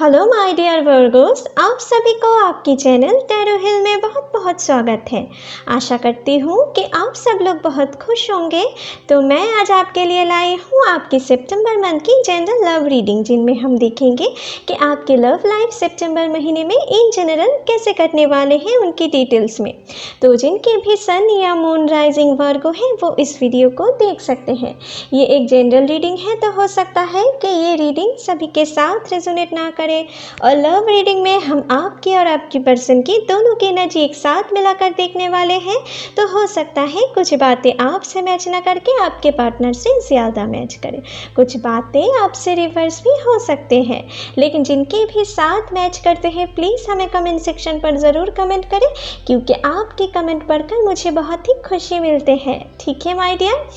Hello my dear Virgo's, आप सभी को आपकी चैनल टैरो हिल में बहुत बहुत स्वागत है। आशा करती हूँ कि आप सब लोग बहुत खुश होंगे। तो मैं आज आपके लिए लाई हूँ आपकी सितंबर मंथ की जनरल लव रीडिंग, जिनमें हम देखेंगे कि आपके लव लाइफ सितंबर महीने में इन जनरल कैसे कटने वाले हैं, उनकी डिटेल्स में। तो जिनके भी सन या मून राइजिंग वर्गो हैं वो इस वीडियो को देख सकते हैं। ये एक जनरल रीडिंग है, तो हो सकता है कि ये रीडिंग सभी के साथ रेजोनेट ना करें। और लव रीडिंग में हम आपकी और आपकी पर्सन की दोनों की एनर्जी एक साथ मिलाकर देखने वाले हैं। तो हो सकता है कुछ बातें आपसे मैच ना करके आपके पार्टनर से ज़्यादा मैच करें, कुछ बातें आपसे रिवर्स भी हो सकते हैं। लेकिन जिनके भी साथ मैच करते हैं प्लीज़ हमें कमेंट सेक्शन पर ज़रूर कमेंट करें, क्योंकि आपके कमेंट पढ़कर मुझे बहुत ही खुशी मिलते हैं। ठीक है माय डियर,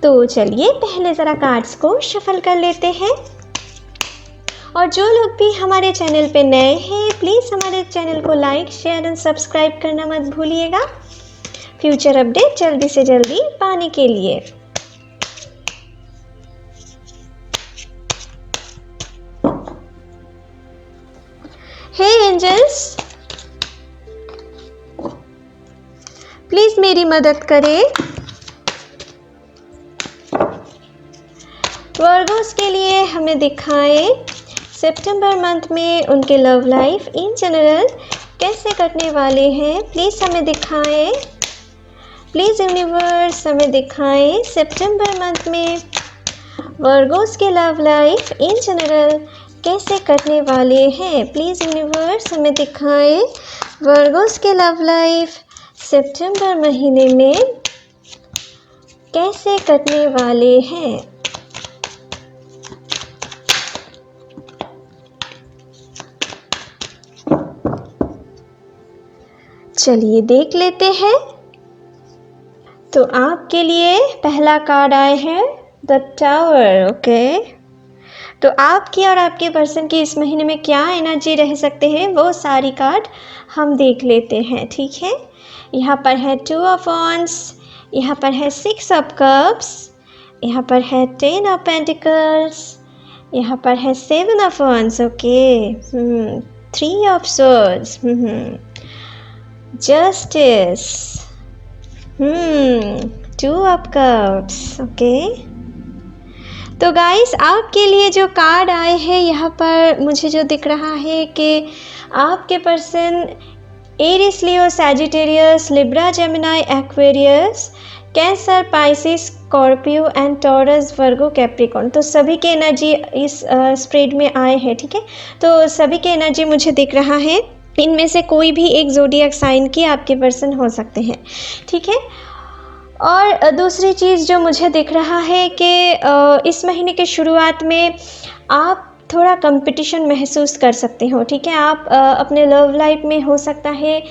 तो चलिए पहले ज़रा कार्ड्स को शफल कर लेते हैं। और जो लोग भी हमारे चैनल पे नए हैं प्लीज़ हमारे चैनल को लाइक शेयर एंड सब्सक्राइब करना मत भूलिएगा, फ्यूचर अपडेट जल्दी से जल्दी पाने के लिए। हे एंजल्स, प्लीज़ मेरी मदद करें। वर्गोस के लिए हमें दिखाएं सितंबर मंथ में उनके लव लाइफ इन जनरल कैसे कटने वाले हैं। प्लीज़ हमें दिखाएं, प्लीज़ यूनिवर्स हमें दिखाएं सितंबर मंथ में वर्गोस के लव लाइफ इन जनरल कैसे कटने वाले हैं। प्लीज़ यूनिवर्स हमें दिखाएं वर्गोस के लव लाइफ सितंबर महीने में कैसे कटने वाले हैं। चलिए देख लेते हैं। तो आपके लिए पहला कार्ड आए हैं द टावर। ओके, तो आपकी और आपके पर्सन की इस महीने में क्या एनर्जी रह सकते हैं वो सारी कार्ड हम देख लेते हैं। ठीक है, यहाँ पर है 2 ऑफ वॉन्ड्स, यहाँ पर है 6 ऑफ कप्स, यहाँ पर है 10 ऑफ पेंटिकल्स, यहाँ पर है 7 of wands. Okay, 3 of swords, justice, 2 of cups. Okay, तो गाइस आपके लिए जो कार्ड आए हैं यहाँ पर मुझे जो दिख रहा है कि आपके person Aries, Leo, Sagittarius, Libra, Gemini, Aquarius, Cancer, Pisces, Scorpio and Taurus, Virgo, Capricorn, तो सभी के एनर्जी इस स्प्रेड में आए हैं। ठीक है, तो सभी के एनर्जी मुझे दिख रहा है, इनमें से कोई भी एक ज़ोडिएक साइन की आपके पर्सन हो सकते हैं। ठीक है, और दूसरी चीज़ जो मुझे दिख रहा है कि इस महीने के शुरुआत में आप थोड़ा कंपटीशन महसूस कर सकते हो। ठीक है, आप अपने लव लाइफ में हो सकता है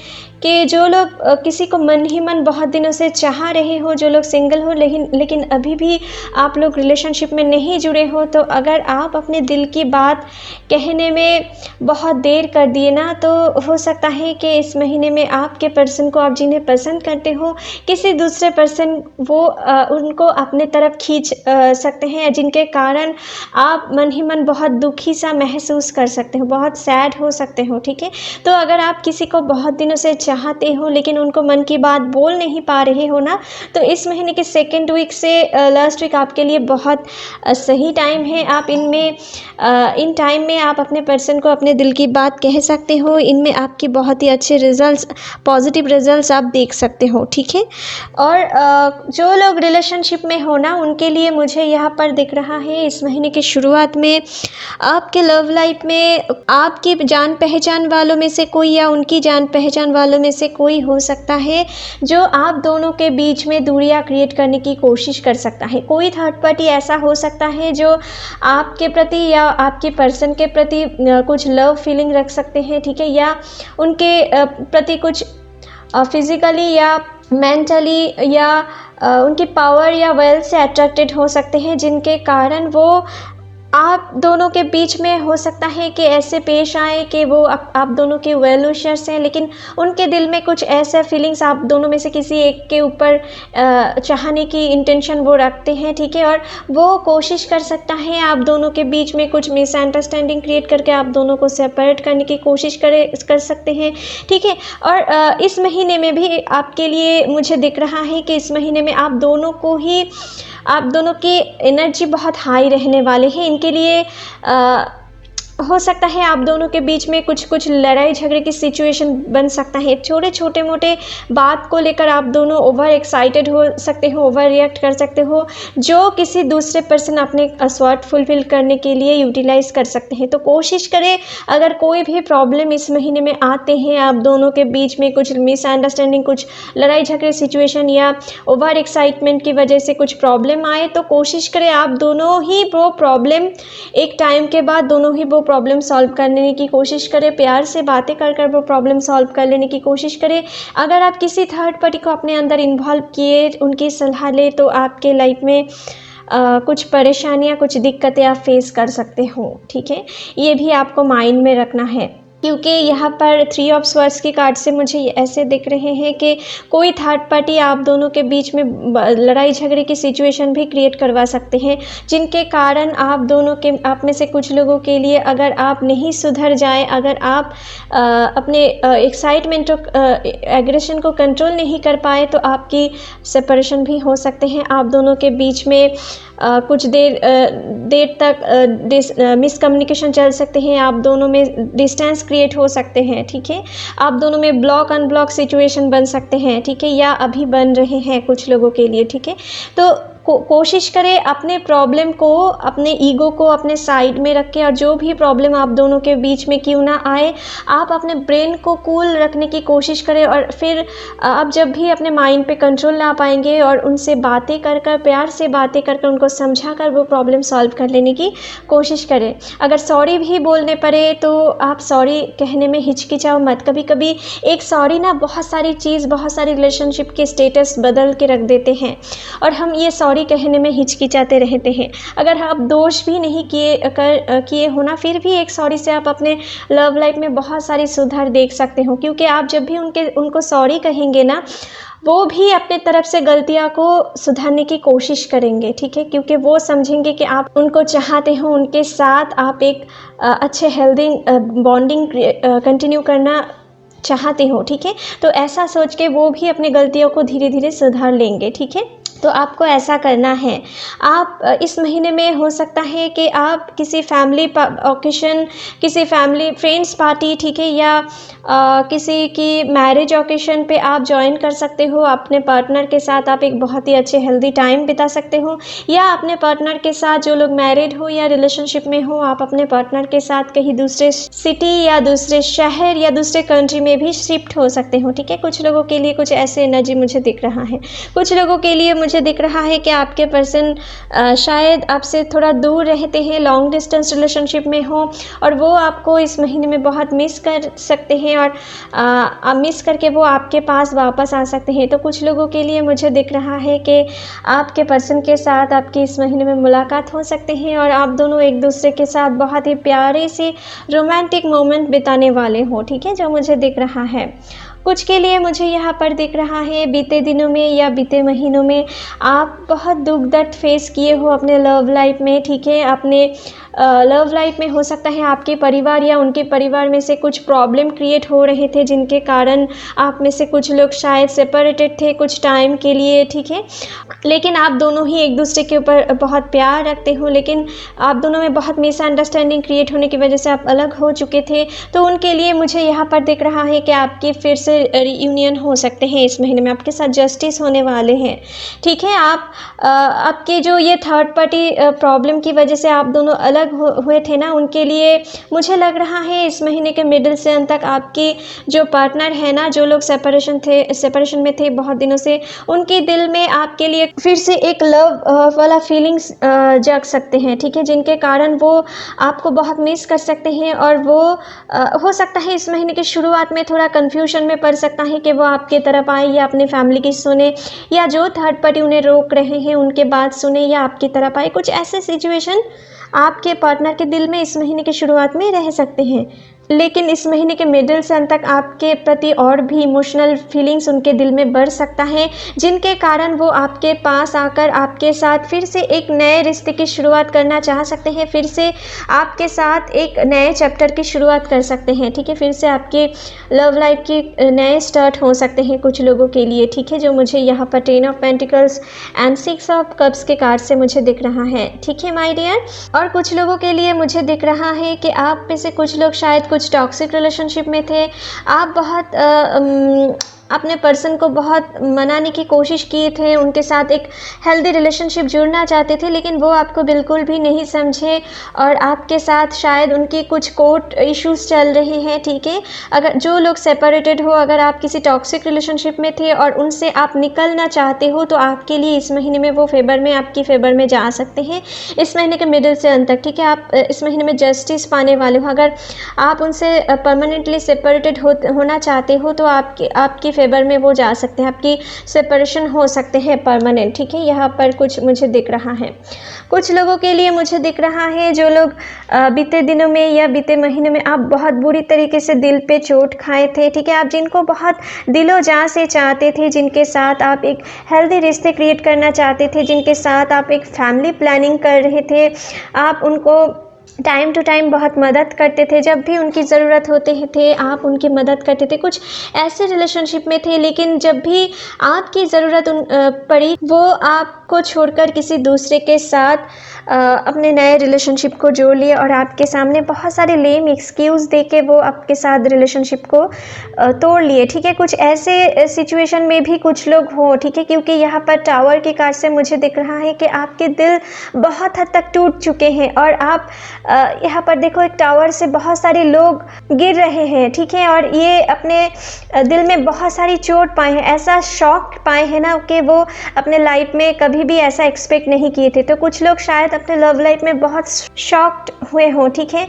कि जो लोग किसी को मन ही मन बहुत दिनों से चाह रहे हो, जो लोग सिंगल हो लेकिन अभी भी आप लोग रिलेशनशिप में नहीं जुड़े हो, तो अगर आप अपने दिल की बात कहने में बहुत देर कर दिए ना, तो हो सकता है कि इस महीने में आपके पर्सन को, आप जिन्हें पसंद करते हो, किसी दूसरे पर्सन वो उनको अपने तरफ खींच सकते हैं, जिनके कारण आप मन ही मन बहुत दुखी सा महसूस कर सकते हो, बहुत सैड हो सकते हो। ठीक है, तो अगर आप किसी को बहुत दिनों से चाहते हो लेकिन उनको मन की बात बोल नहीं पा रहे हो ना, तो इस महीने के सेकेंड वीक से लास्ट वीक आपके लिए बहुत सही टाइम है। आप इन टाइम में आप अपने पर्सन को अपने दिल की बात कह सकते हो। इनमें आपकी बहुत ही अच्छे रिजल्ट्स, पॉजिटिव रिजल्ट्स आप देख सकते हो। ठीक है, और जो लोग रिलेशनशिप में हो ना, उनके लिए मुझे यहाँ पर दिख रहा है इस महीने की शुरुआत में आपके लव लाइफ में आपकी जान पहचान वालों में से कोई या उनकी जान पहचान वालों में से कोई हो सकता है जो आप दोनों के बीच में दूरियां क्रिएट करने की कोशिश कर सकता है। कोई थर्ड पार्टी ऐसा हो सकता है जो आपके प्रति या आपके पर्सन के प्रति कुछ लव फीलिंग रख सकते हैं। ठीक है, या उनके प्रति कुछ फिजिकली या मेंटली या उनकी पावर या वेल्थ से अट्रैक्टेड हो सकते हैं, जिनके कारण वो आप दोनों के बीच में हो सकता है कि ऐसे पेश आए कि वो आप दोनों के वेल विशर्स हैं, लेकिन उनके दिल में कुछ ऐसा फीलिंग्स आप दोनों में से किसी एक के ऊपर चाहने की इंटेंशन वो रखते हैं, ठीक है। और वो कोशिश कर सकता है आप दोनों के बीच में कुछ मिसअंडरस्टैंडिंग क्रिएट करके आप दोनों को सेपरेट करने की कोशिश कर सकते हैं, ठीक है। और इस महीने में भी आपके लिए मुझे दिख रहा है कि इस महीने में आप दोनों की एनर्जी बहुत हाई रहने वाले हैं। इनके लिए हो सकता है आप दोनों के बीच में कुछ लड़ाई झगड़े की सिचुएशन बन सकता है। छोटे मोटे बात को लेकर आप दोनों ओवर एक्साइटेड हो सकते हो, ओवर रिएक्ट कर सकते हो, जो किसी दूसरे पर्सन अपने स्वार्थ फुलफिल करने के लिए यूटिलाइज कर सकते हैं। तो कोशिश करें, अगर कोई भी प्रॉब्लम इस महीने में आते हैं, आप दोनों के बीच में कुछ मिसअंडरस्टैंडिंग, कुछ लड़ाई झगड़े सिचुएशन या ओवर एक्साइटमेंट की वजह से कुछ प्रॉब्लम आए, तो कोशिश करें आप दोनों ही वो प्रॉब्लम एक टाइम के बाद दोनों ही वो प्रॉब्लम सॉल्व करने की कोशिश करें। प्यार से बातें कर वो प्रॉब्लम सॉल्व कर लेने की कोशिश करें। अगर आप किसी थर्ड पार्टी को अपने अंदर इन्वॉल्व किए, उनकी सलाह ले, तो आपके लाइफ में कुछ परेशानियां, कुछ दिक्कतें आप फेस कर सकते हो, ठीक है। ये भी आपको माइंड में रखना है, क्योंकि यहाँ पर 3 ऑफ स्वॉर्ड्स की कार्ड से मुझे ऐसे दिख रहे हैं कि कोई थर्ड पार्टी आप दोनों के बीच में लड़ाई झगड़े की सिचुएशन भी क्रिएट करवा सकते हैं, जिनके कारण आप में से कुछ लोगों के लिए, अगर आप नहीं सुधर जाए, अगर आप अपने एक्साइटमेंट और एग्रेशन को कंट्रोल नहीं कर पाए, तो आपकी सेपरेशन भी हो सकते हैं। आप दोनों के बीच में कुछ देर तक मिसकम्युनिकेशन चल सकते हैं, आप दोनों में डिस्टेंस क्रिएट हो सकते हैं, ठीक है। आप दोनों में ब्लॉक अनब्लॉक सिचुएशन बन सकते हैं, ठीक है, या अभी बन रहे हैं कुछ लोगों के लिए, ठीक है। तो कोशिश करें अपने प्रॉब्लम को, अपने ईगो को अपने साइड में रख के, और जो भी प्रॉब्लम आप दोनों के बीच में क्यों ना आए, आप अपने ब्रेन को कूल रखने की कोशिश करें। और फिर आप जब भी अपने माइंड पे कंट्रोल ला पाएंगे और उनसे बातें कर प्यार से बातें कर उनको समझा कर वो प्रॉब्लम सॉल्व कर लेने की कोशिश करें। अगर सॉरी भी बोलने पड़े तो आप सॉरी कहने में हिचकिचाओ मत। कभी कभी एक सॉरी ना बहुत सारी रिलेशनशिप के स्टेटस बदल के रख देते हैं, और हम ये सॉरी कहने में हिचकिचाते रहते हैं। अगर आप दोष भी नहीं किए हो ना, फिर भी एक सॉरी से आप अपने लव लाइफ में बहुत सारी सुधार देख सकते हो, क्योंकि आप जब भी उनको सॉरी कहेंगे ना, वो भी अपने तरफ से गलतियां को सुधारने की कोशिश करेंगे, ठीक है, क्योंकि वो समझेंगे कि आप उनको चाहते हो, उनके साथ आप एक अच्छे हेल्दी बॉन्डिंग कंटिन्यू करना चाहते हो, ठीक है। तो ऐसा सोच के वो भी अपनी गलतियों को धीरे धीरे सुधार लेंगे, ठीक है। तो आपको ऐसा करना है। आप इस महीने में हो सकता है कि आप किसी फैमिली ओकेशन, किसी फैमिली फ्रेंड्स पार्टी, ठीक है, या किसी की मैरिज ओकेशन पे आप ज्वाइन कर सकते हो। अपने पार्टनर के साथ आप एक बहुत ही अच्छे हेल्दी टाइम बिता सकते हो, या अपने पार्टनर के साथ, जो लोग मैरिड हो या रिलेशनशिप में हो, आप अपने पार्टनर के साथ कहीं दूसरे सिटी या दूसरे शहर या दूसरे कंट्री में भी शिफ्ट हो सकते हो, ठीक है। कुछ लोगों के लिए कुछ ऐसे एनर्जी मुझे दिख रहा है। कुछ लोगों के लिए मुझे दिख रहा है कि आपके पर्सन शायद आपसे थोड़ा दूर रहते हैं, लॉन्ग डिस्टेंस रिलेशनशिप में हो, और वो आपको इस महीने में बहुत मिस कर सकते हैं, और मिस करके वो आपके पास वापस आ सकते हैं। तो कुछ लोगों के लिए मुझे दिख रहा है कि आपके पर्सन के साथ आपकी इस महीने में मुलाकात हो सकते हैं, और आप दोनों एक दूसरे के साथ बहुत ही प्यारे से रोमांटिक मोमेंट बिताने वाले हो, ठीक है, जो मुझे दिख रहा है। कुछ के लिए मुझे यहाँ पर दिख रहा है बीते दिनों में या बीते महीनों में आप बहुत दुख दर्द फेस किए हो अपने लव लाइफ में, ठीक है। अपने लव लाइफ में हो सकता है आपके परिवार या उनके परिवार में से कुछ प्रॉब्लम क्रिएट हो रहे थे, जिनके कारण आप में से कुछ लोग शायद सेपरेटेड थे कुछ टाइम के लिए, ठीक है। लेकिन आप दोनों ही एक दूसरे के ऊपर बहुत प्यार रखते हो, लेकिन आप दोनों में बहुत मिसअंडरस्टैंडिंग क्रिएट होने की वजह से आप अलग हो चुके थे। तो उनके लिए मुझे यहाँ पर दिख रहा है कि आपकी फिर से रियूनियन हो सकते हैं इस महीने में, आपके साथ जस्टिस होने वाले हैं, ठीक है। आपके जो ये थर्ड पार्टी प्रॉब्लम की वजह से आप दोनों अलग हुए थे ना, उनके लिए मुझे लग रहा है इस महीने के मिडिल से अंत तक आपकी जो पार्टनर है ना, जो लोग सेपरेशन में थे बहुत दिनों से, उनके दिल में आपके लिए फिर से एक लव वाला फीलिंग्स जग सकते हैं, ठीक है, जिनके कारण वो आपको बहुत मिस कर सकते हैं। और वो हो सकता है इस महीने की शुरुआत में थोड़ा कन्फ्यूजन में पड़ सकता है कि वो आपके तरफ आए या अपने फैमिली की सुने, या जो थर्ड पार्टी उन्हें रोक रहे हैं उनके बात सुने या आपकी तरफ आए। कुछ ऐसे सिचुएशन आपके पार्टनर के दिल में इस महीने की शुरुआत में रह सकते हैं, लेकिन इस महीने के मिडिल से अंत तक आपके प्रति और भी इमोशनल फीलिंग्स उनके दिल में बढ़ सकता है, जिनके कारण वो आपके पास आकर आपके साथ फिर से एक नए रिश्ते की शुरुआत करना चाह सकते हैं, फिर से आपके साथ एक नए चैप्टर की शुरुआत कर सकते हैं। ठीक है, फिर से आपके लव लाइफ की नए स्टार्ट हो सकते हैं कुछ लोगों के लिए। ठीक है, जो मुझे यहाँ पर 10 of pentacles and 6 of cups के कार्ड से मुझे दिख रहा है। ठीक है माय डियर, और कुछ लोगों के लिए मुझे दिख रहा है कि आप में से कुछ लोग शायद कुछ टॉक्सिक रिलेशनशिप में थे। आप बहुत अपने पर्सन को बहुत मनाने की कोशिश किए थे, उनके साथ एक हेल्दी रिलेशनशिप जुड़ना चाहते थे, लेकिन वो आपको बिल्कुल भी नहीं समझे और आपके साथ शायद उनकी कुछ कोर्ट इश्यूज चल रहे हैं। ठीक है, अगर जो लोग सेपरेटेड हो, अगर आप किसी टॉक्सिक रिलेशनशिप में थे और उनसे आप निकलना चाहते हो, तो आपके लिए इस महीने में वो फेवर में आपकी फेवर में जा सकते हैं इस महीने के मिडिल से अंत तक। ठीक है, आप इस महीने में जस्टिस पाने वाले हो। अगर आप उनसे परमानेंटली सेपरेटेड होना चाहते हो तो आपकी फेवर में वो जा सकते हैं, आपकी सेपरेशन हो सकते हैं परमानेंट। ठीक है, यहाँ पर कुछ मुझे दिख रहा है। कुछ लोगों के लिए मुझे दिख रहा है जो लोग बीते दिनों में या बीते महीने में आप बहुत बुरी तरीके से दिल पे चोट खाए थे। ठीक है, आप जिनको बहुत दिलो जान से चाहते थे, जिनके साथ आप एक हेल्दी रिश्ते क्रिएट करना चाहते थे, जिनके साथ आप एक फैमिली प्लानिंग कर रहे थे, आप उनको टाइम टू टाइम बहुत मदद करते थे, जब भी उनकी ज़रूरत होते थे आप उनकी मदद करते थे। कुछ ऐसे रिलेशनशिप में थे, लेकिन जब भी आपकी ज़रूरत पड़ी वो आपको छोड़कर किसी दूसरे के साथ अपने नए रिलेशनशिप को जोड़ लिए और आपके सामने बहुत सारे लेम एक्सक्यूज़ दे के वो आपके साथ रिलेशनशिप को तोड़ लिए। ठीक है, कुछ ऐसे सिचुएशन में भी कुछ लोग हो। ठीक है, क्योंकि यहाँ पर टावर के कार्ड से मुझे दिख रहा है कि आपके दिल बहुत हद तक टूट चुके हैं और आप यहाँ पर देखो एक टावर से बहुत सारे लोग गिर रहे हैं। ठीक है, और ये अपने दिल में बहुत सारी चोट पाए हैं, ऐसा शॉक पाए हैं ना कि वो अपने लाइफ में कभी भी ऐसा एक्सपेक्ट नहीं किए थे। तो कुछ लोग शायद अपने लव लाइफ में बहुत शॉक्ड हुए हों। ठीक है,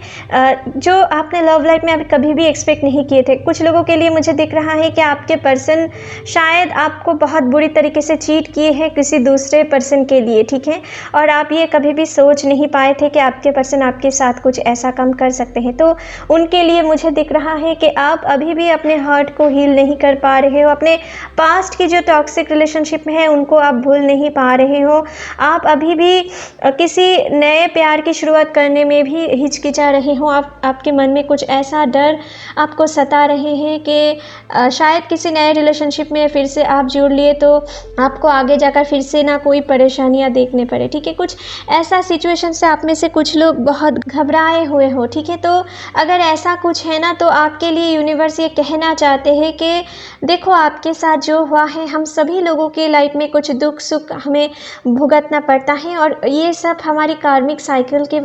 जो आपने लव लाइफ में अभी कभी भी एक्सपेक्ट नहीं किए थे। कुछ लोगों के लिए मुझे दिख रहा है कि आपके पर्सन शायद आपको बहुत बुरी तरीके से चीट किए हैं किसी दूसरे पर्सन के लिए। ठीक है, और आप ये कभी भी सोच नहीं पाए थे कि आपके पर्सन आपके साथ कुछ ऐसा काम कर सकते हैं। तो उनके लिए मुझे दिख रहा है कि आप अभी भी अपने हार्ट को हील नहीं कर पा रहे हो, अपने पास्ट की जो टॉक्सिक रिलेशनशिप में है उनको आप भूल नहीं पा रहे हो। आप अभी भी किसी नए प्यार की शुरुआत करने में भी हिचकिचा रहे हो। आपके मन में कुछ ऐसा डर आपको सता रहे हैं कि शायद किसी नए रिलेशनशिप में फिर से आप जुड़ लिए तो आपको आगे जाकर फिर से ना कोई परेशानियां देखने पड़े। ठीक है, कुछ ऐसा सिचुएशन से आप में से कुछ लोग बहुत घबराए हुए हो। ठीक है, तो अगर ऐसा कुछ है ना तो आपके लिए यूनिवर्स ये कहना चाहते हैं कि देखो आपके साथ जो हुआ है, हम सभी लोगों के लाइफ में कुछ दुख सुख हमें भुगतना पड़ता है और ये सब हमारी कार्मिक साइकिल की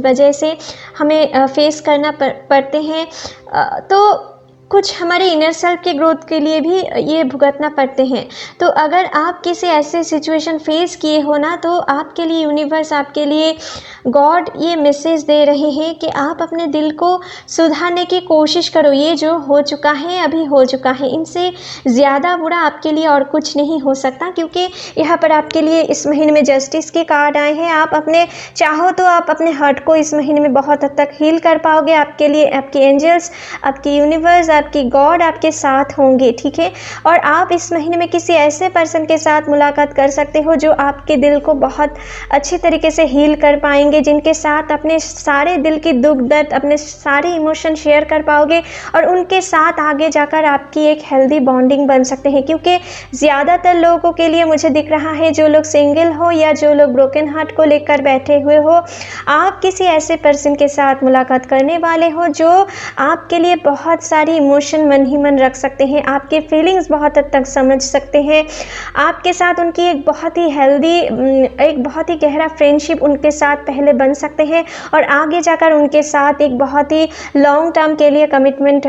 वजह से हमें फेस करना पड़ते हैं। तो कुछ हमारे इनर सेल्फ के ग्रोथ के लिए भी ये भुगतना पड़ते हैं। तो अगर आप किसी ऐसे सिचुएशन फेस किए हो ना तो आपके लिए यूनिवर्स, आपके लिए गॉड ये मैसेज दे रहे हैं कि आप अपने दिल को सुधारने की कोशिश करो। ये जो हो चुका है अभी हो चुका है, इनसे ज़्यादा बुरा आपके लिए और कुछ नहीं हो सकता, क्योंकि यहाँ पर आपके लिए इस महीने में जस्टिस के कार्ड आए हैं। आप अपने चाहो तो आप अपने हार्ट को इस महीने में बहुत हद तक हील कर पाओगे। आपके लिए आपके एंजल्स, आपकी यूनिवर्स, आपकी गॉड आपके साथ होंगे। ठीक है, और आप इस महीने में किसी ऐसे पर्सन के साथ मुलाकात कर सकते हो जो आपके दिल को बहुत अच्छी तरीके से हील कर पाएंगे, जिनके साथ अपने सारे दिल की दुख दर्द, अपने सारे इमोशन शेयर कर पाओगे और उनके साथ आगे जाकर आपकी एक हेल्दी बॉन्डिंग बन सकते हैं। क्योंकि ज़्यादातर लोगों के लिए मुझे दिख रहा है जो लोग सिंगल हो या जो लोग ब्रोकन हार्ट को लेकर बैठे हुए हो, आप किसी ऐसे पर्सन के साथ मुलाकात करने वाले हो जो आपके लिए बहुत सारी इमोशन मन ही मन रख सकते हैं, आपके फीलिंग्स बहुत हद तक समझ सकते हैं। आपके साथ उनकी एक बहुत ही हेल्दी, एक बहुत ही गहरा फ्रेंडशिप उनके साथ पहले बन सकते हैं और आगे जाकर उनके साथ एक बहुत ही लॉन्ग टर्म के लिए कमिटमेंट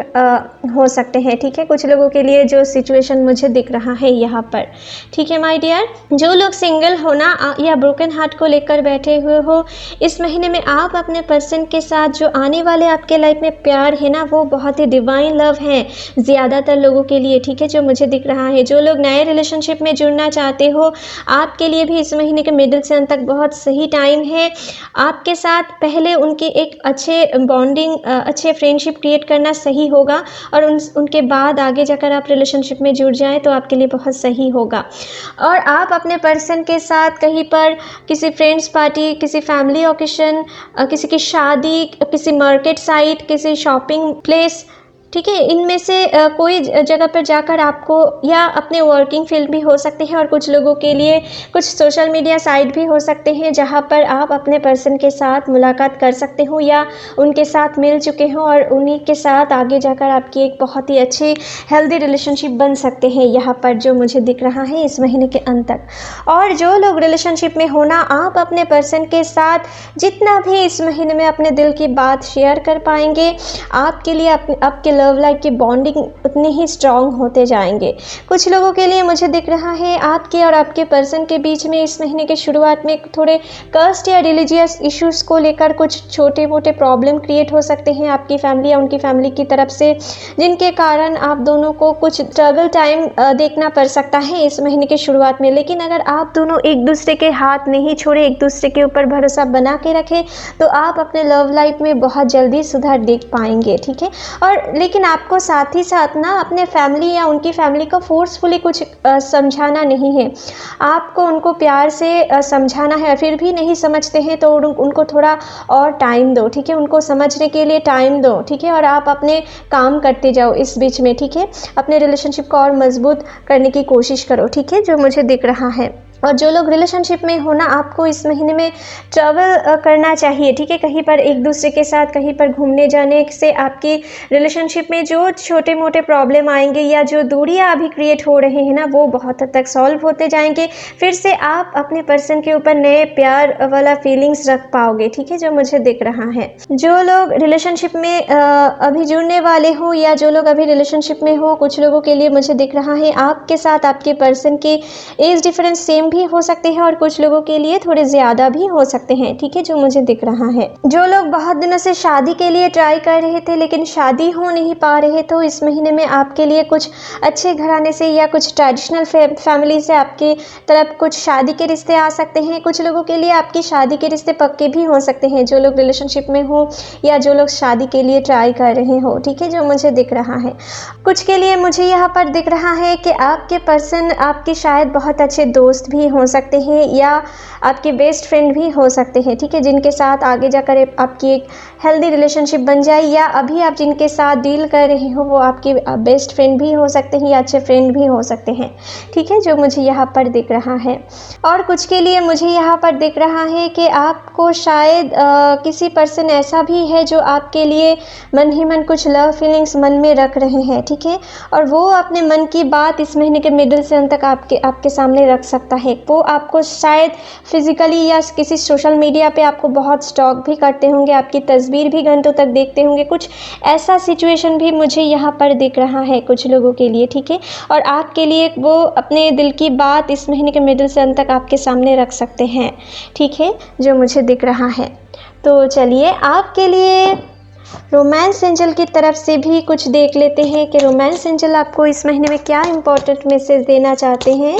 हो सकते हैं। ठीक है, कुछ लोगों के लिए जो सिचुएशन मुझे दिख रहा है यहाँ पर। ठीक है माय डियर, जो लोग सिंगल हो ना या ब्रोकन हार्ट को लेकर बैठे हुए हो, इस महीने में आप अपने पर्सन के साथ जो आने वाले आपके लाइफ में प्यार है ना, वो बहुत ही डिवाइन लव लव हैं ज़्यादातर लोगों के लिए, ठीक है, जो मुझे दिख रहा है। जो लोग नए रिलेशनशिप में जुड़ना चाहते हो, आपके लिए भी इस महीने के मिडिल से अंत तक बहुत सही टाइम है। आपके साथ पहले उनके एक अच्छे बॉन्डिंग, अच्छे फ्रेंडशिप क्रिएट करना सही होगा और उनके बाद आगे जाकर आप रिलेशनशिप में जुड़ जाएँ तो आपके लिए बहुत सही होगा। और आप अपने पर्सन के साथ कहीं पर किसी फ्रेंड्स पार्टी, किसी फैमिली ओकेशन, किसी की शादी, किसी मार्केट साइट, किसी शॉपिंग प्लेस, ठीक है, इनमें से कोई जगह पर जाकर आपको, या अपने वर्किंग फील्ड भी हो सकते हैं और कुछ लोगों के लिए कुछ सोशल मीडिया साइट भी हो सकते हैं जहां पर आप अपने पर्सन के साथ मुलाकात कर सकते हो या उनके साथ मिल चुके हो और उन्हीं के साथ आगे जाकर आपकी एक बहुत ही अच्छी हेल्दी रिलेशनशिप बन सकते हैं यहाँ पर, जो मुझे दिख रहा है इस महीने के अंत तक। और जो लोग रिलेशनशिप में होना, आप अपने पर्सन के साथ जितना भी इस महीने में अपने दिल की बात शेयर कर पाएंगे, आपके लिए आपके लव लाइफ की बॉन्डिंग उतनी ही स्ट्रांग होते जाएंगे। कुछ लोगों के लिए मुझे दिख रहा है आपके और आपके पर्सन के बीच में इस महीने के शुरुआत में थोड़े कास्ट या रिलीजियस इश्यूज़ को लेकर कुछ छोटे मोटे प्रॉब्लम क्रिएट हो सकते हैं आपकी फैमिली या उनकी फैमिली की तरफ से, जिनके कारण आप दोनों को कुछ स्ट्रगल टाइम देखना पड़ सकता है इस महीने के शुरुआत में। लेकिन अगर आप दोनों एक दूसरे के हाथ नहीं छोड़े, एक दूसरे के ऊपर भरोसा बना के रखें, तो आप अपने लव लाइफ में बहुत जल्दी सुधार देख पाएंगे, ठीक है। और लेकिन आपको साथ ही साथ ना अपने फैमिली या उनकी फैमिली को फोर्सफुली कुछ समझाना नहीं है, आपको उनको प्यार से समझाना है। फिर भी नहीं समझते हैं तो उनको थोड़ा और टाइम दो, ठीक है, उनको समझने के लिए टाइम दो, ठीक है, और आप अपने काम करते जाओ इस बीच में, ठीक है, अपने रिलेशनशिप को और मजबूत करने की कोशिश करो, ठीक है, जो मुझे दिख रहा है। और जो लोग रिलेशनशिप में हो ना, आपको इस महीने में ट्रैवल करना चाहिए, ठीक है, कहीं पर एक दूसरे के साथ कहीं पर घूमने जाने से आपकी रिलेशनशिप में जो छोटे मोटे प्रॉब्लम आएंगे या जो दूरियां अभी क्रिएट हो रहे हैं ना, वो बहुत हद तक सॉल्व होते जाएंगे। फिर से आप अपने पर्सन के ऊपर नए प्यार वाला फीलिंग्स रख पाओगे, ठीक है, जो मुझे दिख रहा है। जो लोग रिलेशनशिप में अभी जुड़ने वाले हो या जो लोग अभी रिलेशनशिप में हो, कुछ लोगों के लिए मुझे दिख रहा है आपके साथ आपके पर्सन के एज डिफरेंस सेम भी हो सकते हैं और कुछ लोगों के लिए थोड़े ज़्यादा भी हो सकते हैं, ठीक है, जो मुझे दिख रहा है। जो लोग बहुत दिनों से शादी के लिए ट्राई कर रहे थे लेकिन शादी हो नहीं पा रहे, तो इस महीने में आपके लिए कुछ अच्छे घराने से या कुछ ट्रेडिशनल फैमिली से आपके तरफ कुछ शादी के रिश्ते आ सकते हैं। कुछ लोगों के लिए आपकी शादी के रिश्ते पक्के भी हो सकते हैं, जो लोग रिलेशनशिप में हो या जो लोग शादी के लिए ट्राई कर रहे हो, ठीक है, जो मुझे दिख रहा है। कुछ के लिए मुझे यहाँ पर दिख रहा है कि आपके पर्सन आपके शायद बहुत अच्छे दोस्त भी हो सकते हैं या आपके बेस्ट फ्रेंड भी हो सकते हैं, ठीक है, जिनके साथ आगे जाकर आपकी एक हेल्दी रिलेशनशिप बन जाए, या अभी आप जिनके साथ डील कर रहे हो वो आपके बेस्ट फ्रेंड भी हो सकते हैं या अच्छे फ्रेंड भी हो सकते हैं, ठीक है, जो मुझे यहाँ पर दिख रहा है। और कुछ के लिए मुझे यहाँ पर दिख रहा है कि आपको शायद किसी पर्सन ऐसा भी है जो आपके लिए मन ही मन कुछ लव फीलिंग्स मन में रख रहे हैं, ठीक है, और वो अपने मन की बात इस महीने के मिडिल से अंत तक आपके सामने रख सकता है। वो आपको शायद फिजिकली या किसी सोशल मीडिया पे आपको बहुत स्टॉक भी करते होंगे, आपकी तस्वीर भी घंटों तक देखते होंगे, कुछ ऐसा सिचुएशन भी मुझे यहाँ पर दिख रहा है कुछ लोगों के लिए, ठीक है, और आपके लिए वो अपने दिल की बात इस महीने के मिडिल से अंत तक आपके सामने रख सकते हैं, ठीक है, जो मुझे दिख रहा है। तो चलिए आपके लिए रोमांस एंजल की तरफ से भी कुछ देख लेते हैं कि रोमांस एंजल आपको इस महीने में क्या इंपॉर्टेंट मैसेज देना चाहते हैं।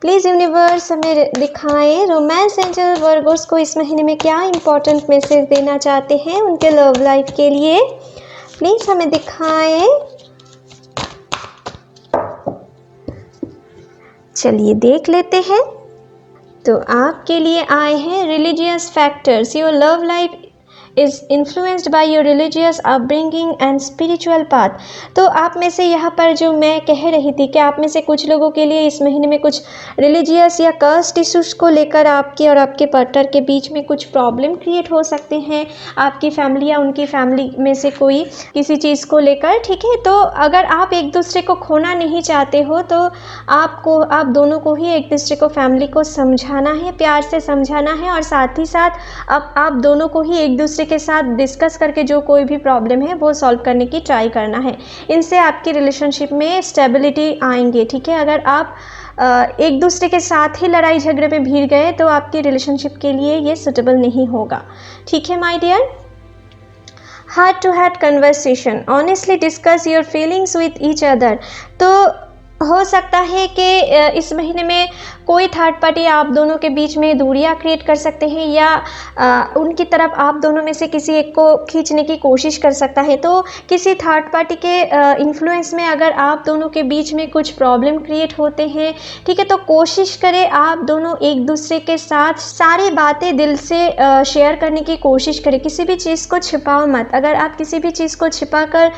प्लीज़ यूनिवर्स हमें दिखाएं रोमांस एंजल वर्गोस को इस महीने में क्या इंपॉर्टेंट मैसेज देना चाहते हैं उनके लव लाइफ के लिए। प्लीज़ हमें दिखाएं। चलिए देख लेते हैं। तो आपके लिए आए हैं religious factors. Your love life is influenced by your religious upbringing and spiritual path. तो आप में से यहाँ पर जो मैं कह रही थी कि आप में से कुछ लोगों के लिए इस महीने में कुछ रिलीजियस या कास्ट इश्यूज़ को लेकर आपके और आपके पार्टनर के बीच में कुछ प्रॉब्लम क्रिएट हो सकते हैं, आपकी फैमिली या उनकी फैमिली में से कोई किसी चीज़ को लेकर, ठीक है। तो अगर आप एक दूसरे को खोना नहीं चाहते हो तो आप दोनों को ही एक दूसरे को, फैमिली को समझाना है, प्यार से समझाना है, और साथ ही साथ आप दोनों को ही एक दूसरे के साथ डिस्कस करके जो कोई भी प्रॉब्लम है वो सॉल्व करने की ट्राई करना है। इनसे आपकी रिलेशनशिप में स्टेबिलिटी आएंगे, ठीक है। अगर आप एक दूसरे के साथ ही लड़ाई झगड़े में भिड़ गए तो आपकी रिलेशनशिप के लिए ये सूटेबल नहीं होगा, ठीक है my dear. Heart to heart conversation, honestly discuss your feelings with each other. तो हो सकता है कि इस महीने में कोई थर्ड पार्टी आप दोनों के बीच में दूरियां क्रिएट कर सकते हैं, या उनकी तरफ आप दोनों में से किसी एक को खींचने की कोशिश कर सकता है। तो किसी थर्ड पार्टी के इन्फ्लुएंस में अगर आप दोनों के बीच में कुछ प्रॉब्लम क्रिएट होते हैं, ठीक है, तो कोशिश करें आप दोनों एक दूसरे के साथ सारी बातें दिल से शेयर करने की कोशिश करें। किसी भी चीज़ को छिपाओ मत। अगर आप किसी भी चीज़ को छिपा कर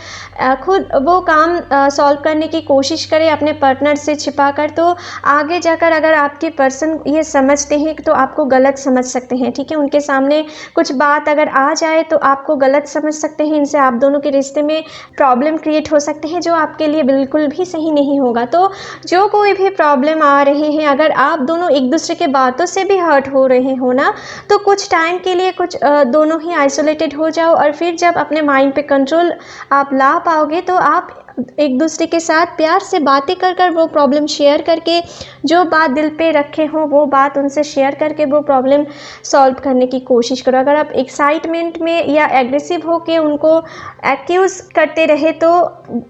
खुद वो काम सॉल्व करने की कोशिश करें अपने पार्टनर से छिपाकर, तो आगे जाकर अगर आपके पर्सन ये समझते हैं तो आपको गलत समझ सकते हैं, ठीक है। उनके सामने कुछ बात अगर आ जाए तो आपको गलत समझ सकते हैं। इनसे आप दोनों के रिश्ते में प्रॉब्लम क्रिएट हो सकते हैं, जो आपके लिए बिल्कुल भी सही नहीं होगा। तो जो कोई भी प्रॉब्लम आ रहे हैं, अगर आप दोनों एक दूसरे के बातों से भी हर्ट हो रहे हो ना, तो कुछ टाइम के लिए दोनों ही आइसोलेटेड हो जाओ, और फिर जब अपने माइंड पे कंट्रोल आप ला पाओगे तो आप एक दूसरे के साथ प्यार से बातें कर कर वो प्रॉब्लम शेयर करके, जो बात दिल पे रखे हो वो बात उनसे शेयर करके वो प्रॉब्लम सॉल्व करने की कोशिश करो। अगर आप एक्साइटमेंट में या एग्रेसिव हो के उनको एक्यूज़ करते रहे तो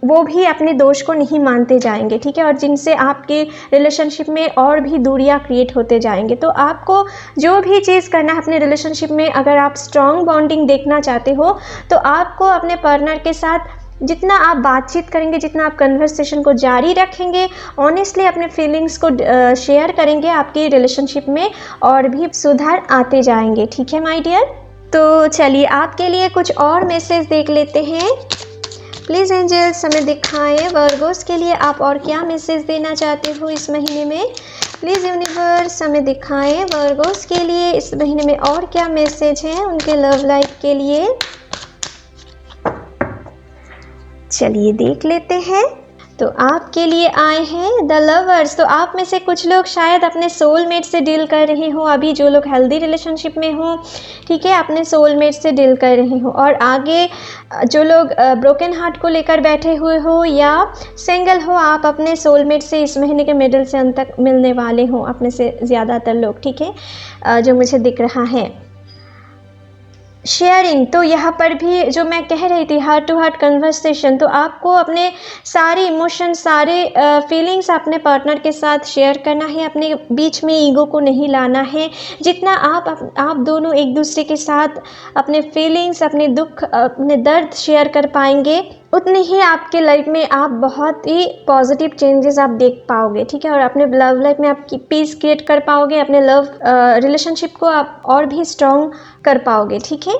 वो भी अपने दोष को नहीं मानते जाएंगे, ठीक है, और जिनसे आपके रिलेशनशिप में और भी दूरियां क्रिएट होते जाएंगे। तो आपको जो भी चीज़ करना है अपने रिलेशनशिप में, अगर आप स्ट्रॉन्ग बॉन्डिंग देखना चाहते हो तो आपको अपने पार्टनर के साथ जितना आप बातचीत करेंगे, जितना आप कन्वर्सेशन को जारी रखेंगे, ऑनेस्टली अपने फीलिंग्स को शेयर करेंगे, आपकी रिलेशनशिप में और भी सुधार आते जाएंगे, ठीक है माय डियर। तो चलिए आपके लिए कुछ और मैसेज देख लेते हैं। प्लीज़ एंजल्स हमें दिखाएं वर्गोस के लिए आप और क्या मैसेज देना चाहते हो इस महीने में। प्लीज़ यूनिवर्स हमें दिखाएं वर्गोस के लिए इस महीने में और क्या मैसेज हैं उनके लव लाइफ के लिए। चलिए देख लेते हैं। तो आपके लिए आए हैं द लवर्स। तो आप में से कुछ लोग शायद अपने सोलमेट से डील कर रहे हो, अभी जो लोग हेल्दी रिलेशनशिप में हो, ठीक है, अपने सोलमेट से डील कर रहे हो। और आगे जो लोग ब्रोकन हार्ट को लेकर बैठे हुए हो या सिंगल हो, आप अपने सोलमेट से इस महीने के मिडिल से अंत तक मिलने वाले हो, अपने से ज़्यादातर लोग, ठीक है, जो मुझे दिख रहा है। शेयरिंग, तो यहाँ पर भी जो मैं कह रही थी हार्ट टू हार्ट कन्वर्सेशन, तो आपको अपने सारे इमोशन, सारे फीलिंग्स अपने पार्टनर के साथ शेयर करना है, अपने बीच में ईगो को नहीं लाना है। जितना आप दोनों एक दूसरे के साथ अपने फीलिंग्स, अपने दुख, अपने दर्द शेयर कर पाएंगे, उतनी ही आपके लाइफ में आप बहुत ही पॉजिटिव चेंजेस आप देख पाओगे, ठीक है, और अपने लव लाइफ में आप पीस क्रिएट कर पाओगे, अपने लव रिलेशनशिप को आप और भी स्ट्रॉन्ग कर पाओगे, ठीक है।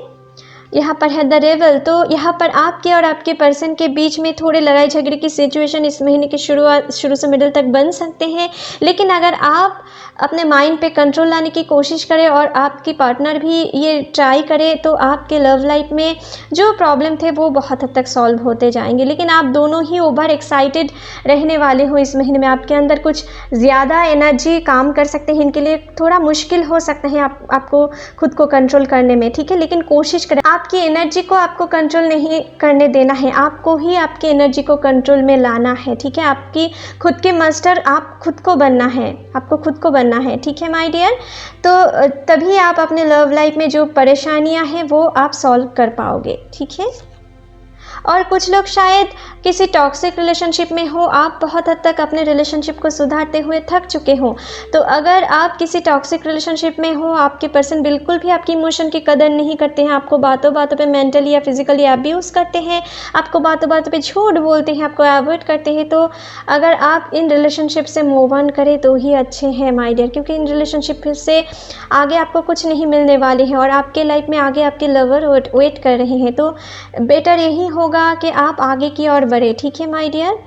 यहाँ पर है द रेवल। तो यहाँ पर आपके और आपके पर्सन के बीच में थोड़े लड़ाई झगड़े की सिचुएशन इस महीने की शुरू से मिडिल तक बन सकते हैं, लेकिन अगर आप अपने माइंड पे कंट्रोल लाने की कोशिश करें और आपकी पार्टनर भी ये ट्राई करे तो आपके लव लाइफ में जो प्रॉब्लम थे वो बहुत हद तक सॉल्व होते जाएंगे। लेकिन आप दोनों ही ओवर एक्साइटेड रहने वाले हो इस महीने में, आपके अंदर कुछ ज़्यादा एनर्जी काम कर सकते हैं, इनके लिए थोड़ा मुश्किल हो सकता है आपको खुद को कंट्रोल करने में, ठीक है, लेकिन कोशिश करें। आपकी एनर्जी को आपको कंट्रोल नहीं करने देना है, आपको ही आपकी एनर्जी को कंट्रोल में लाना है, ठीक है, आपकी खुद के मास्टर आप खुद को बनना है, आपको खुद को बनना है, ठीक है माय डियर। तो तभी आप अपने लव लाइफ में जो परेशानियां हैं वो आप सॉल्व कर पाओगे, ठीक है। और कुछ लोग शायद किसी टॉक्सिक रिलेशनशिप में हो, आप बहुत हद तक अपने रिलेशनशिप को सुधारते हुए थक चुके हो। तो अगर आप किसी टॉक्सिक रिलेशनशिप में हो, आपके पर्सन बिल्कुल भी आपकी इमोशन की कदर नहीं करते हैं, आपको बातों बातों पे मेंटली या फिजिकली अब्यूज़ करते हैं, आपको बातों बातों पे झूठ बोलते हैं, आपको अवॉइड करते हैं, तो अगर आप इन रिलेशनशिप से मूव ऑन करें तो ही अच्छे हैं माय डियर, क्योंकि इन रिलेशनशिप से आगे आपको कुछ नहीं मिलने वाले हैं और आपके लाइफ में आगे आपके लवर वेट कर रहे हैं। तो बेटर यही होगा कि आप आगे की ओर बढ़े, ठीक है माय डियर।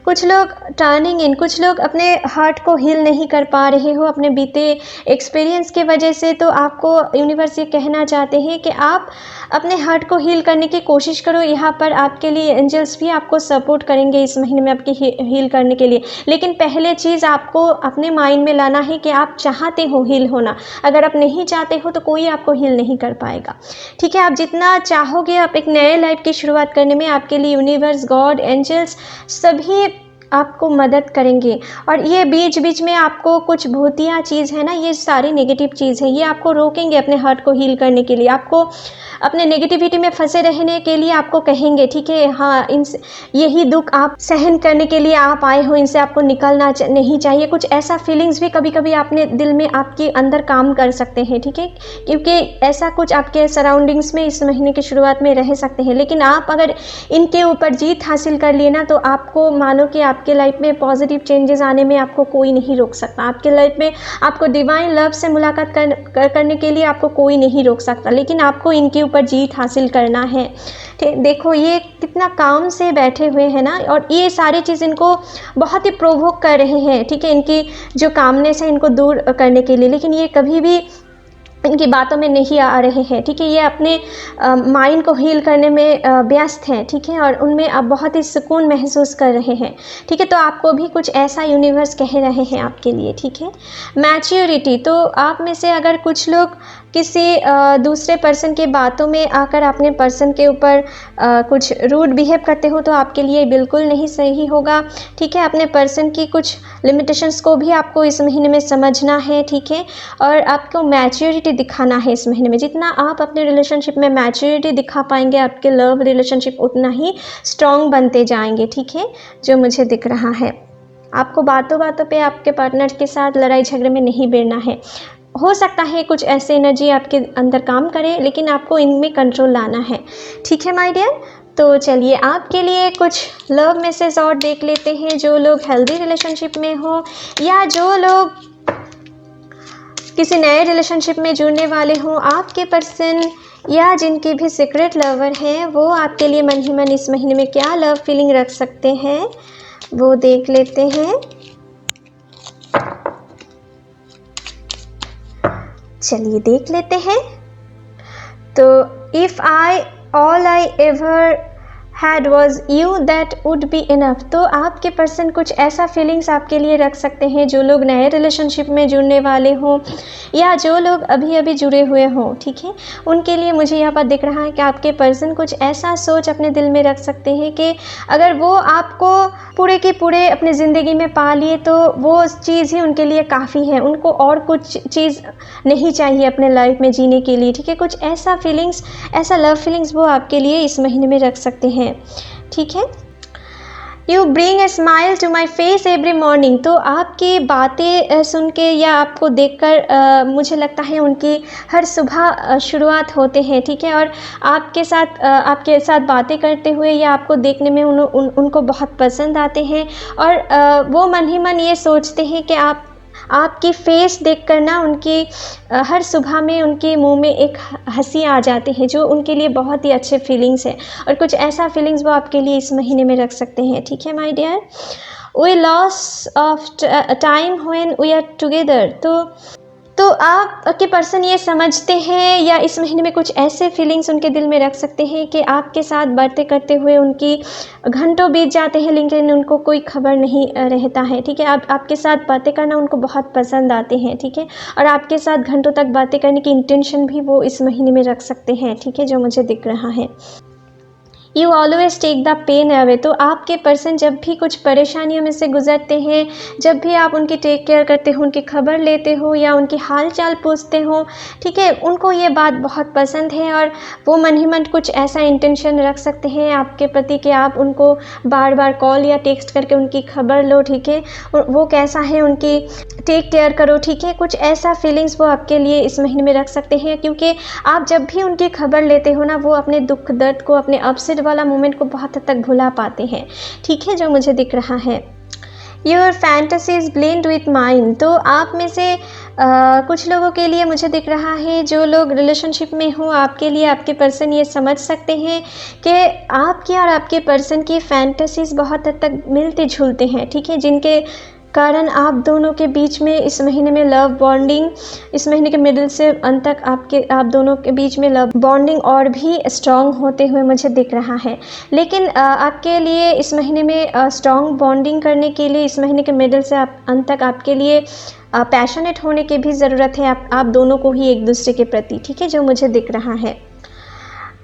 कुछ लोग टर्निंग इन, कुछ लोग अपने हार्ट को हील नहीं कर पा रहे हो अपने बीते एक्सपीरियंस की वजह से, तो आपको यूनिवर्स ये कहना चाहते हैं कि आप अपने हार्ट को हील करने की कोशिश करो। यहाँ पर आपके लिए एंजल्स भी आपको सपोर्ट करेंगे इस महीने में आपकी हील करने के लिए। लेकिन पहले चीज़ आपको अपने माइंड में लाना है कि आप चाहते हो हील होना। अगर आप नहीं चाहते हो तो कोई आपको हील नहीं कर पाएगा, ठीक है। आप जितना चाहोगे आप एक नए लाइफ की शुरुआत करने में, आपके लिए यूनिवर्स, गॉड, एंजल्स सभी आपको मदद करेंगे। और ये बीच बीच में आपको कुछ भूतिया चीज़ है ना, ये सारी नेगेटिव चीज़ है, ये आपको रोकेंगे अपने हर्ट को हील करने के लिए, आपको अपने नेगेटिविटी में फंसे रहने के लिए आपको कहेंगे, ठीक है, हाँ इनसे यही दुख आप सहन करने के लिए आप आए हो, इनसे आपको निकलना नहीं चाहिए। कुछ ऐसा फीलिंग्स भी कभी कभी आपने दिल में आपके अंदर काम कर सकते हैं, ठीक है, क्योंकि ऐसा कुछ आपके सराउंडिंग्स में इस महीने की शुरुआत में रह सकते हैं। लेकिन आप अगर इनके ऊपर जीत हासिल कर लिए ना, तो आपको मानो कि आपके लाइफ में पॉजिटिव चेंजेस आने में आपको कोई नहीं रोक सकता। आपके लाइफ में आपको डिवाइन लव से मुलाकात करने के लिए आपको कोई नहीं रोक सकता, लेकिन आपको इनके ऊपर जीत हासिल करना है। देखो ये कितना काम से बैठे हुए हैं ना, और ये सारी चीज़ इनको बहुत ही प्रोवोक कर रहे हैं, ठीक है, इनकी जो कामनेस है इनको दूर करने के लिए, लेकिन ये कभी भी इनकी बातों में नहीं आ रहे हैं, ठीक है, ये अपने माइंड को हील करने में व्यस्त हैं, ठीक है, और उनमें आप बहुत ही सुकून महसूस कर रहे हैं, ठीक है। तो आपको भी कुछ ऐसा यूनिवर्स कह रहे हैं आपके लिए, ठीक है। मैच्योरिटी, तो आप में से अगर कुछ लोग किसी दूसरे पर्सन के बातों में आकर अपने पर्सन के ऊपर कुछ रूड बिहेव करते हो, तो आपके लिए बिल्कुल नहीं सही होगा, ठीक है। अपने पर्सन की कुछ लिमिटेशंस को भी आपको इस महीने में समझना है, ठीक है, और आपको मैच्योरिटी दिखाना है इस महीने में। जितना आप अपने रिलेशनशिप में मैच्योरिटी दिखा पाएंगे, आपके लव रिलेशनशिप उतना ही स्ट्रॉन्ग बनते जाएंगे, ठीक है, जो मुझे दिख रहा है। आपको बातों बातों पे आपके पार्टनर के साथ लड़ाई झगड़े में नहीं भिड़ना है। हो सकता है कुछ ऐसे एनर्जी आपके अंदर काम करे, लेकिन आपको इनमें कंट्रोल लाना है, ठीक है माय डियर। तो चलिए आपके लिए कुछ लव मैसेज और देख लेते हैं। जो लोग हेल्दी रिलेशनशिप में हो या जो लोग किसी नए रिलेशनशिप में जुड़ने वाले हों, आपके पर्सन या जिनकी भी सीक्रेट लवर हैं, वो आपके लिए मन ही मन इस महीने में क्या लव फीलिंग रख सकते हैं, वो देख लेते हैं। चलिए देख लेते हैं। तो if all I ever had was you that would be enough, तो आपके पर्सन कुछ ऐसा फीलिंग्स आपके लिए रख सकते हैं। जो लोग नए रिलेशनशिप में जुड़ने वाले हों या जो लोग अभी अभी जुड़े हुए हों, ठीक है, उनके लिए मुझे यहाँ पर दिख रहा है कि आपके पर्सन कुछ ऐसा सोच अपने दिल में रख सकते हैं कि अगर वो आपको पूरे के पूरे अपनी ज़िंदगी में पा लिए तो वो चीज़ ही उनके लिए काफ़ी है, उनको और कुछ चीज़ नहीं चाहिए अपने लाइफ में जीने के लिए, ठीक है। कुछ ऐसा फीलिंग्स, ऐसा लव फीलिंग्स वो आपके लिए इस महीने में रख सकते हैं, ठीक है। You bring a smile to my face every morning, तो आपकी बातें सुन के या आपको देखकर मुझे लगता है उनकी हर सुबह शुरुआत होते हैं, ठीक है, और आपके साथ बातें करते हुए या आपको देखने में उनको बहुत पसंद आते हैं, और वो मन ही मन ये सोचते हैं कि आपकी फेस देखकर ना उनकी हर सुबह में उनके मुंह में एक हंसी आ जाती है, जो उनके लिए बहुत ही अच्छे फीलिंग्स है, और कुछ ऐसा फीलिंग्स वो आपके लिए इस महीने में रख सकते हैं, ठीक है my dear. We loss of time when we are together, तो आपके पर्सन ये समझते हैं या इस महीने में कुछ ऐसे फीलिंग्स उनके दिल में रख सकते हैं कि आपके साथ बातें करते हुए उनकी घंटों बीत जाते हैं, लेकिन उनको कोई खबर नहीं रहता है, ठीक है। आपके साथ बातें करना उनको बहुत पसंद आते हैं, ठीक है, और आपके साथ घंटों तक बातें करने की इंटेंशन भी वो इस महीने में रख सकते हैं, ठीक है, जो मुझे दिख रहा है। You always take the pain away, तो आपके पर्सन जब भी कुछ परेशानियों में से गुजरते हैं, जब भी आप उनकी टेक केयर करते हो, उनकी खबर लेते हो या उनकी हाल चाल पूछते हो, ठीक है, उनको ये बात बहुत पसंद है, और वो मन ही मन कुछ ऐसा इंटेंशन रख सकते हैं आपके प्रति कि आप उनको बार बार कॉल या टेक्स्ट करके उनकी खबर लो, ठीक है, वो कैसा है उनकी टेक केयर करो, ठीक है। कुछ ऐसा फीलिंग्स वो आपके लिए इस महीने में रख सकते हैं, क्योंकि आप जब भी उनकी खबर लेते हो ना, वो अपने दुख दर्द को, अपने अपसेट वाला मोमेंट को बहुत हद तक भुला पाते हैं, ठीक है, जो मुझे दिख रहा है। Your fantasies blend with mind, तो आप में से कुछ लोगों के लिए मुझे दिख रहा है, जो लोग रिलेशनशिप में हो, आपके लिए आपके पर्सन ये समझ सकते हैं कि आपकी और आपके पर्सन की फैंटेसीज बहुत हद तक मिलते जुलते हैं, ठीक है, जिनके कारण आप दोनों के बीच में इस महीने में लव बॉन्डिंग, इस महीने के मिडिल से अंत तक आप दोनों के बीच में लव बॉन्डिंग और भी स्ट्रॉन्ग होते हुए मुझे दिख रहा है। लेकिन आपके लिए इस महीने में स्ट्रॉन्ग बॉन्डिंग करने के लिए इस महीने के मिडिल से अंत तक आपके लिए पैशनेट होने की भी ज़रूरत है, आप दोनों को ही एक दूसरे के प्रति, ठीक है, जो मुझे दिख रहा है।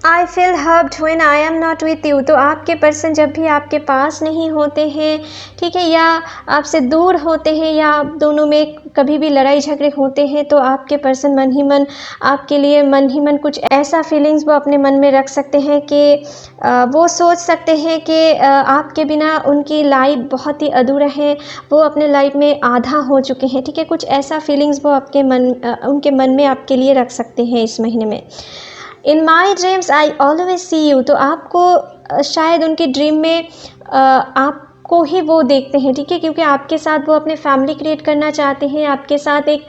I feel hurt when I am not with you. तो आपके पर्सन जब भी आपके पास नहीं होते हैं, ठीक है, या आपसे दूर होते हैं, या आप दोनों में कभी भी लड़ाई झगड़े होते हैं, तो आपके पर्सन मन ही मन आपके लिए मन ही मन कुछ ऐसा फीलिंग्स वो अपने मन में रख सकते हैं कि वो सोच सकते हैं कि आपके बिना उनकी लाइफ बहुत ही अधूरा है, वो अपने लाइफ में आधा हो चुके हैं, ठीक है। कुछ ऐसा फीलिंग्स वो आपके उनके मन में आपके लिए रख सकते हैं इस महीने में। In my dreams I always see you. तो आपको शायद उनके ड्रीम में आपको ही वो देखते हैं, ठीक है, क्योंकि आपके साथ वो अपने फैमिली क्रिएट करना चाहते हैं, आपके साथ एक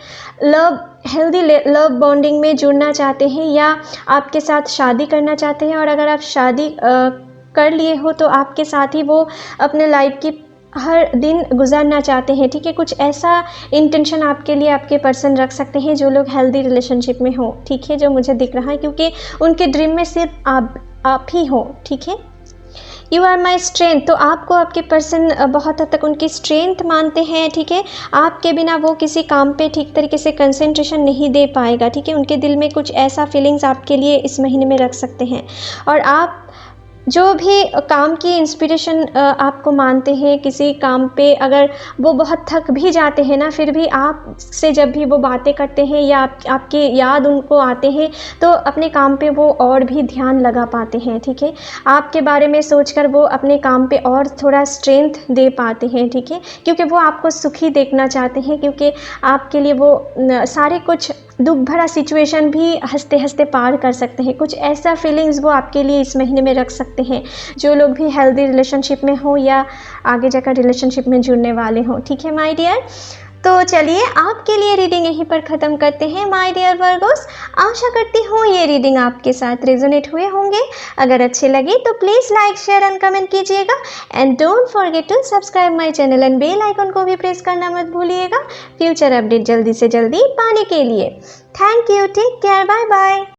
हेल्दी लव बॉन्डिंग में जुड़ना चाहते हैं, या आपके साथ शादी करना चाहते हैं। और अगर आप शादी कर लिए हो तो आपके साथ ही वो अपने लाइफ की हर दिन गुजारना चाहते हैं, ठीक है। कुछ ऐसा इंटेंशन आपके लिए आपके पर्सन रख सकते हैं जो लोग हेल्दी रिलेशनशिप में हो, ठीक है, जो मुझे दिख रहा है, क्योंकि उनके ड्रीम में सिर्फ आप ही हो, ठीक है। You are my strength. तो आपको आपके पर्सन बहुत हद तक उनकी स्ट्रेंथ मानते हैं, ठीक है। आपके बिना वो किसी काम पे ठीक तरीके से कंसंट्रेशन नहीं दे पाएगा, ठीक है। उनके दिल में कुछ ऐसा फीलिंग्स आपके लिए इस महीने में रख सकते हैं। और आप जो भी काम की इंस्पिरेशन आपको मानते हैं, किसी काम पे अगर वो बहुत थक भी जाते हैं ना, फिर भी आपसे जब भी वो बातें करते हैं या आपकी याद उनको आते हैं, तो अपने काम पे वो और भी ध्यान लगा पाते हैं, ठीक है। आपके बारे में सोचकर वो अपने काम पे और थोड़ा स्ट्रेंथ दे पाते हैं, ठीक है, क्योंकि वो आपको सुखी देखना चाहते हैं, क्योंकि आपके लिए वो सारे कुछ दुख भरा सिचुएशन भी हंसते हंसते पार कर सकते हैं। कुछ ऐसा फीलिंग्स वो आपके लिए इस महीने में रख सकते हैं जो लोग भी हेल्दी रिलेशनशिप में हो या आगे जाकर रिलेशनशिप में जुड़ने वाले हों, ठीक है माय डियर। तो चलिए आपके लिए रीडिंग यहीं पर ख़त्म करते हैं माय डियर वर्गोस। आशा करती हूँ ये रीडिंग आपके साथ रेजोनेट हुए होंगे। अगर अच्छे लगे तो please like share and comment कीजिएगा and don't forget to subscribe my channel and bell icon को भी प्रेस करना मत भूलिएगा फ्यूचर अपडेट जल्दी से जल्दी पाने के लिए। Thank you, take care, bye bye.